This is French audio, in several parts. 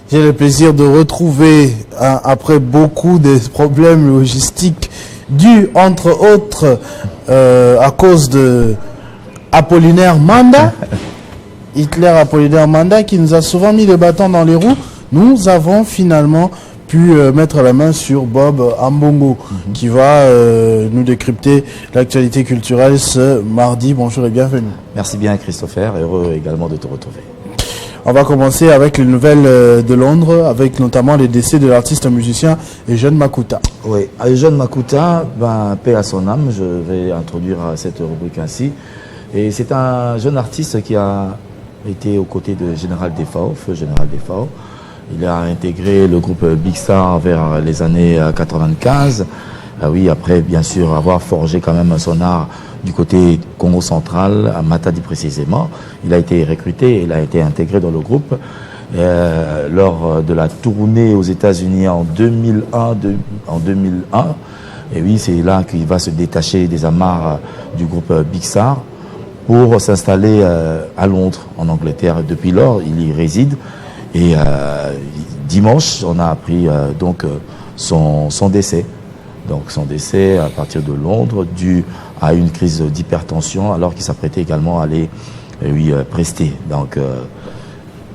J'ai le plaisir de retrouver, après beaucoup de problèmes logistiques dus, entre autres, à cause de Apollinaire Manda, Hitler Apollinaire Manda, qui nous a souvent mis le bâton dans les roues. Nous avons finalement pu mettre la main sur Bob Ambongo, qui va nous décrypter l'actualité culturelle ce mardi. Bonjour et bienvenue. Merci bien Christopher, heureux également de te retrouver. On va commencer avec les nouvelles de Londres, avec notamment les décès de l'artiste musicien Eugène Makuta. Oui, Eugène Makuta, paix à son âme, je vais introduire cette rubrique ainsi. Et c'est un jeune artiste qui a été aux côtés de Général Defao, feu Général Defao. Il a intégré le groupe Big Star vers les années 95. Oui, après bien sûr avoir forgé quand même son art du côté Congo central, à Matadi précisément. Il a été recruté, il a été intégré dans le groupe lors de la tournée aux États-Unis en 2001. Et oui, c'est là qu'il va se détacher des amarres du groupe Big Star pour s'installer à Londres, en Angleterre. Depuis lors, il y réside. Et dimanche, on a appris donc son décès. Donc son décès à partir de Londres, dû à une crise d'hypertension, alors qu'il s'apprêtait également à aller prester. Donc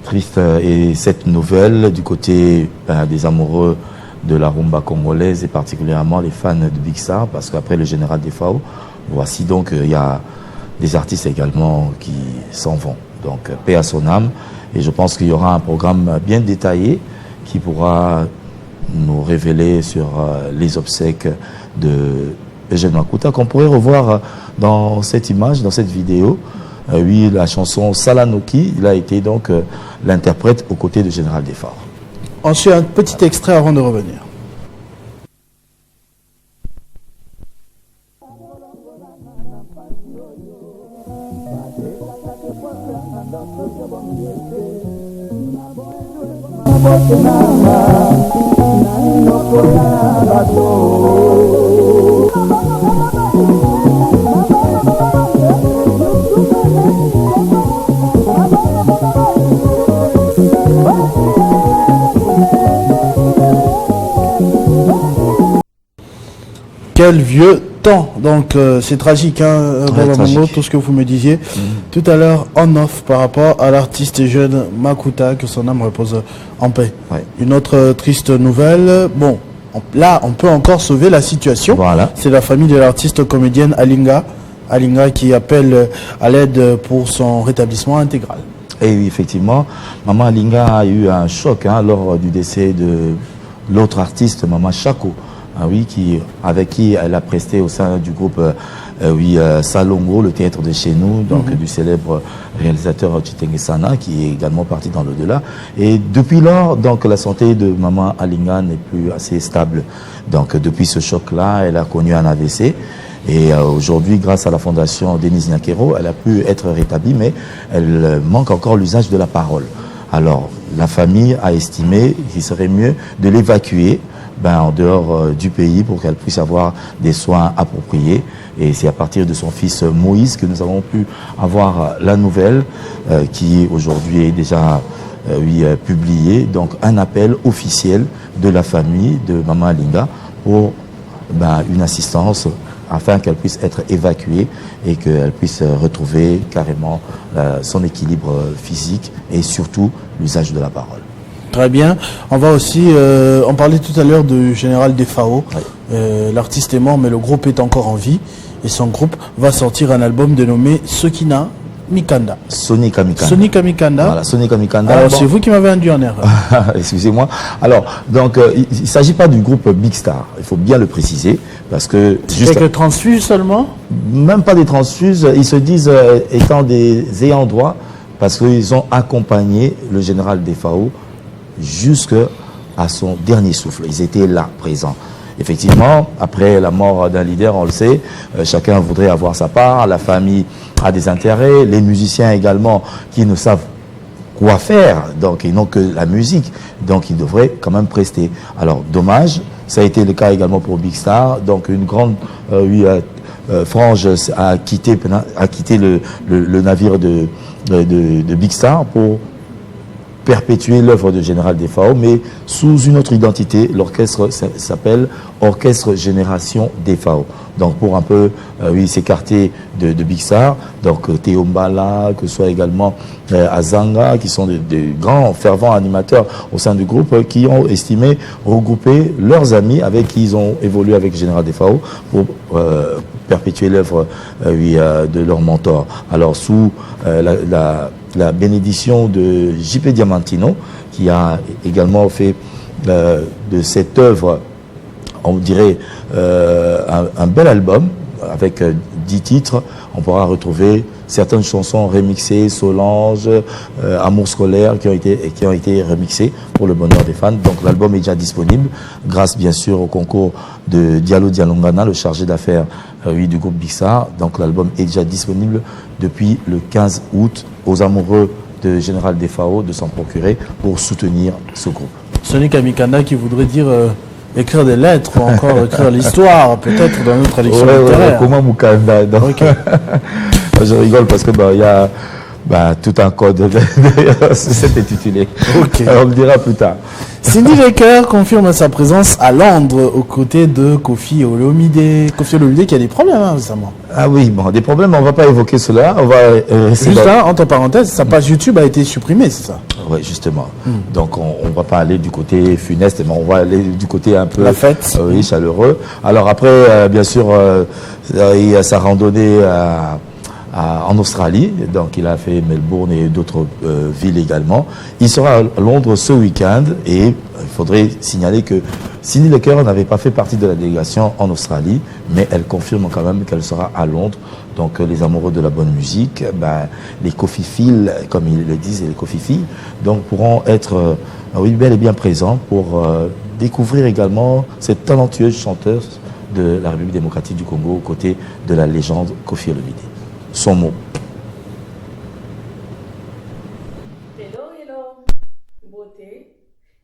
triste. Et cette nouvelle du côté des amoureux de la rumba congolaise et particulièrement les fans de Big Star, parce qu'après le Général Defao, voici donc il y a des artistes également qui s'en vont. Donc paix à son âme. Et je pense qu'il y aura un programme bien détaillé qui pourra nous révéler sur les obsèques de Eugène Makuta, qu'on pourrait revoir dans cette image, dans cette vidéo. Oui, la chanson Salanoki, il a été donc l'interprète aux côtés de Général Defao. Ensuite, un petit extrait avant de revenir. Quel vieux temps. Donc c'est tragique, hein, tragique. Tout ce que vous me disiez tout à l'heure en off par rapport à l'artiste Eugène Makuta, que son âme repose en paix. Une autre triste nouvelle, bon, là on peut encore sauver la situation. Voilà. C'est la famille de l'artiste comédienne Alinga qui appelle à l'aide pour son rétablissement intégral. Et oui, effectivement, Maman Alinga a eu un choc lors du décès de l'autre artiste, Maman Chako. Oui, avec qui elle a presté au sein du groupe Salongo, le théâtre de chez nous, donc du célèbre réalisateur Chitenge Sana, qui est également parti dans l'au-delà. Et depuis lors, donc la santé de Maman Alinga n'est plus assez stable. Donc depuis ce choc-là, elle a connu un AVC. Et aujourd'hui, grâce à la fondation Denise Nyakero, elle a pu être rétablie, mais elle manque encore l'usage de la parole. Alors, la famille a estimé qu'il serait mieux de l'évacuer en dehors du pays pour qu'elle puisse avoir des soins appropriés. Et c'est à partir de son fils Moïse que nous avons pu avoir la nouvelle qui aujourd'hui est déjà publiée. Donc un appel officiel de la famille de Maman Alinga pour une assistance afin qu'elle puisse être évacuée et qu'elle puisse retrouver carrément son équilibre physique et surtout l'usage de la parole. Très bien. On va aussi, on parlait tout à l'heure du Général Defao. L'artiste est mort, mais le groupe est encore en vie. Et son groupe va sortir un album dénommé Sokina Mikanda. Sonika Mikanda. Sonika Mikanda. Voilà, Sonika Mikanda. Alors, c'est vous qui m'avez induit en erreur. Excusez-moi. Alors, donc, il ne s'agit pas du groupe Big Star. Il faut bien le préciser. Parce que. C'est que transfuses seulement? Même pas des transfuses. Ils se disent étant des ayants droit parce qu'ils ont accompagné le Général Defao jusqu'à son dernier souffle. Ils étaient là, présents. Effectivement, après la mort d'un leader, on le sait, chacun voudrait avoir sa part, la famille a des intérêts, les musiciens également qui ne savent quoi faire, donc ils n'ont que la musique, donc ils devraient quand même prester. Alors, dommage, ça a été le cas également pour Big Star, donc une grande frange a quitté le navire de Big Star pour perpétuer l'œuvre de Général Defao, mais sous une autre identité. L'orchestre s'appelle Orchestre Génération Defao. Donc pour un peu s'écarter de Big Star, donc Théo Mbala, que ce soit également Azanga, qui sont des grands fervents animateurs au sein du groupe, qui ont estimé regrouper leurs amis avec qui ils ont évolué avec Général Defao pour perpétuer l'œuvre de leur mentor. Alors sous la bénédiction de J.P. Diamantino, qui a également fait de cette œuvre, on dirait, un bel album avec 10 titres. On pourra retrouver certaines chansons remixées, Solange, Amour scolaire, qui ont été remixées pour le bonheur des fans. Donc l'album est déjà disponible, grâce bien sûr au concours de Diallo Dialongana, le chargé d'affaires du groupe Big Star. Donc l'album est déjà disponible depuis le 15 août aux amoureux de Général Defao de s'en procurer pour soutenir ce groupe. Sonic Amikanda qui voudrait dire écrire des lettres ou encore écrire l'histoire, peut-être dans notre traduction littéraire. Comment Mukanda, donc. Okay. Je rigole parce que il y a tout un code derrière cet intitulé. Okay. On le dira plus tard. Cindy Laker confirme sa présence à Londres aux côtés de Koffi Olomide. Koffi Olomide qui a des problèmes récemment. Ah oui, bon, des problèmes, on ne va pas évoquer cela. On va juste là, entre parenthèses, sa page YouTube a été supprimée, c'est ça? Oui, justement. Donc on ne va pas aller du côté funeste, mais on va aller du côté un peu... La fête. Oui, chaleureux. Alors après, bien sûr, il y a sa randonnée en Australie, donc il a fait Melbourne et d'autres villes également. Il sera à Londres ce week-end et il faudrait signaler que Cindy Laker n'avait pas fait partie de la délégation en Australie, mais elle confirme quand même qu'elle sera à Londres. Donc les amoureux de la bonne musique, les Koffi-Fils, comme ils le disent, et les Koffi-Filles, donc pourront être bel et bien présents pour découvrir également cette talentueuse chanteuse de la République démocratique du Congo aux côtés de la légende Koffi Olomide. Son mot. Hello, beauté,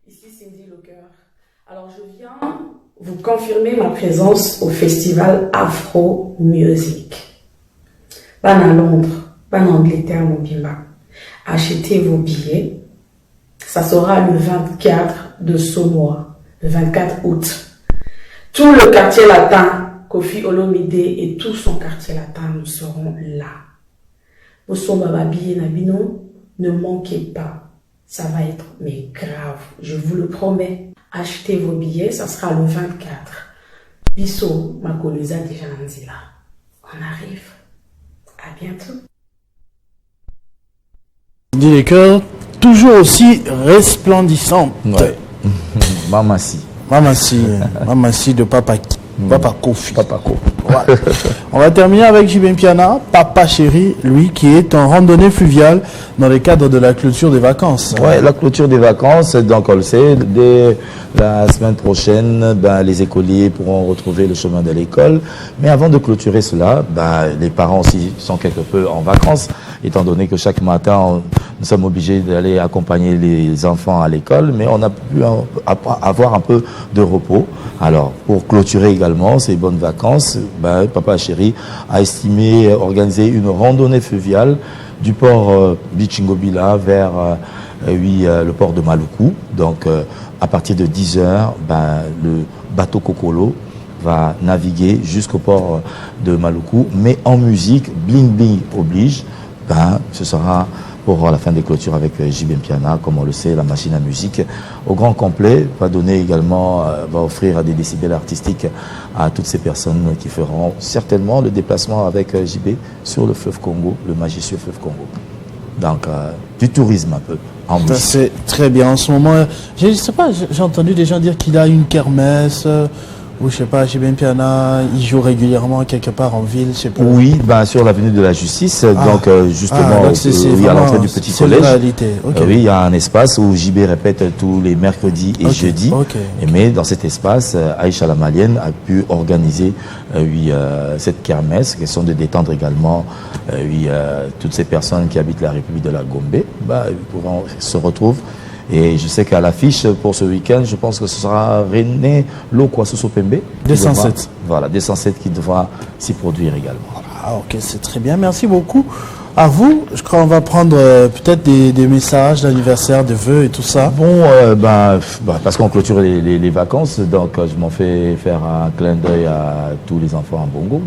ici Cindy Laker. Alors je viens vous confirmer ma présence au festival Afro Music. Pas à Londres, pas en Angleterre, mon bimba. Achetez vos billets. Ça sera le 24 de ce mois, le 24 août. Tout le quartier latin, Koffi Olomide et tout son quartier latin, nous serons là. Ne manquez pas. Ça va être mais grave, je vous le promets. Achetez vos billets, ça sera le 24. Bisso, ma Makolusa déjà là. On arrive. À bientôt. Cindy Laker, toujours aussi resplendissante. Ouais. Mamassi. Mamassi de Papa Koffi. Papa Koffi. Ouais. On va terminer avec J.B. Mpiana, Papa Chéri, lui qui est en randonnée fluviale dans le cadre de la clôture des vacances. Ouais, la clôture des vacances, donc on le sait, dès la semaine prochaine, les écoliers pourront retrouver le chemin de l'école. Mais avant de clôturer cela, les parents aussi sont quelque peu en vacances, étant donné que chaque matin, nous sommes obligés d'aller accompagner les enfants à l'école, mais on a pu avoir un peu de repos. Alors, pour clôturer également ces bonnes vacances, Papa Chéri a estimé organiser une randonnée fluviale du port Bichingobila vers le port de Maluku. Donc, à partir de 10h, le bateau Kokolo va naviguer jusqu'au port de Maluku, mais en musique, bling bling oblige. Ce sera pour la fin des clôtures avec J.B. Mpiana, comme on le sait, la machine à musique au grand complet va donner également, va offrir des décibels artistiques à toutes ces personnes qui feront certainement le déplacement avec J.B. sur le fleuve Congo, le majestueux fleuve Congo. Donc du tourisme un peu en musique. C'est très bien en ce moment. Je sais pas, j'ai entendu des gens dire qu'il a une kermesse. Ou je sais pas, J.B. Mpiana, il joue régulièrement quelque part en ville, je sais pas. Oui, sur l'avenue de la Justice, donc justement à l'entrée du petit collège. Okay. Oui, il y a un espace où JB répète tous les mercredis et jeudis. Mais dans cet espace, Aïcha la Malienne a pu organiser cette kermesse, question de détendre également toutes ces personnes qui habitent la République de la Gombe. Ils pourront se retrouver. Et je sais qu'à l'affiche pour ce week-end, je pense que ce sera René Lokwasoso Pembe. D107. Voilà, D107 qui devra s'y produire également. Ah, ok, c'est très bien. Merci beaucoup À vous, je crois qu'on va prendre peut-être des messages d'anniversaire, de vœux et tout ça. Bon, parce qu'on clôture les vacances, donc je m'en fais faire un clin d'œil à tous les enfants en Bongo.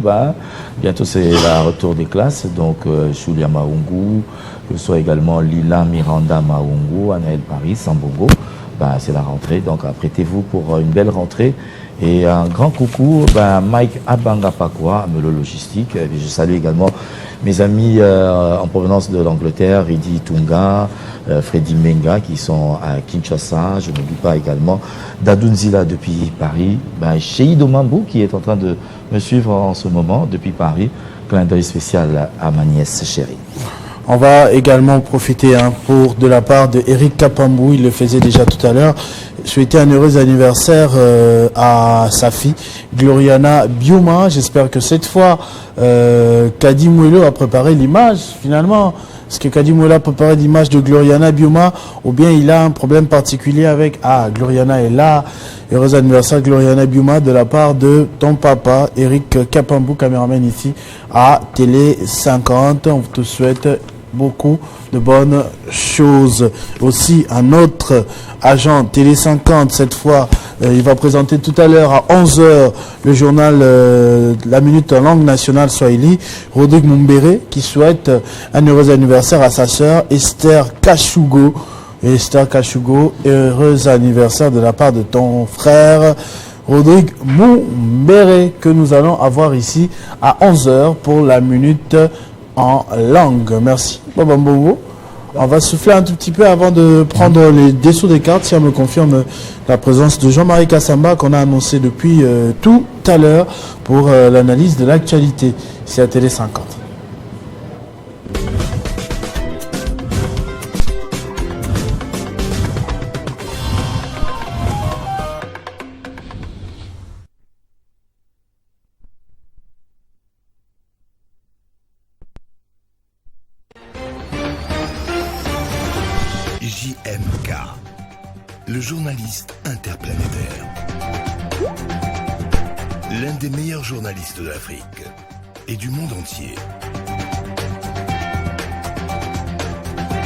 Bientôt c'est le retour des classes, donc Julia Maungu, que ce soit également Lila Miranda Maungu, Anaël Paris, en Bongo. C'est la rentrée, donc apprêtez-vous pour une belle rentrée. Et un grand coucou, Mike Abangapakwa, Melo Logistique. Et je salue également mes amis en provenance de l'Angleterre, Ridi Tunga, Freddy Menga, qui sont à Kinshasa. Je n'oublie pas également Dadunzila depuis Paris. Sheido Mambou, qui est en train de me suivre en ce moment depuis Paris. Clin d'œil spécial à ma nièce chérie. On va également profiter pour de la part de Eric Kapambou, il le faisait déjà tout à l'heure, souhaiter un heureux anniversaire à sa fille Gloriana Biuma. J'espère que cette fois Kadi Mouelo a préparé l'image finalement. Est-ce que Kadi Mouelo a préparé l'image de Gloriana Biuma ou bien il a un problème particulier avec Gloriana est là. Heureux anniversaire Gloriana Biuma de la part de ton papa Eric Kapambou, caméraman ici à Télé 50. On te souhaite beaucoup de bonnes choses. Aussi un autre agent Télé 50, cette fois il va présenter tout à l'heure à 11h le journal La Minute en langue nationale Swahili, Rodrigue Mumbere, qui souhaite un heureux anniversaire à sa sœur Esther Kashugo. Esther Kashugo, heureux anniversaire de la part de ton frère Rodrigue Mumbere, que nous allons avoir ici à 11h pour la Minute en langue. Merci. Babambogo. On va souffler un tout petit peu avant de prendre les dessous des cartes, si on me confirme la présence de Jean-Marie Kassamba qu'on a annoncé depuis tout à l'heure pour l'analyse de l'actualité. C'est à Télé 50. JMK, le journaliste interplanétaire. L'un des meilleurs journalistes de l'Afrique et du monde entier.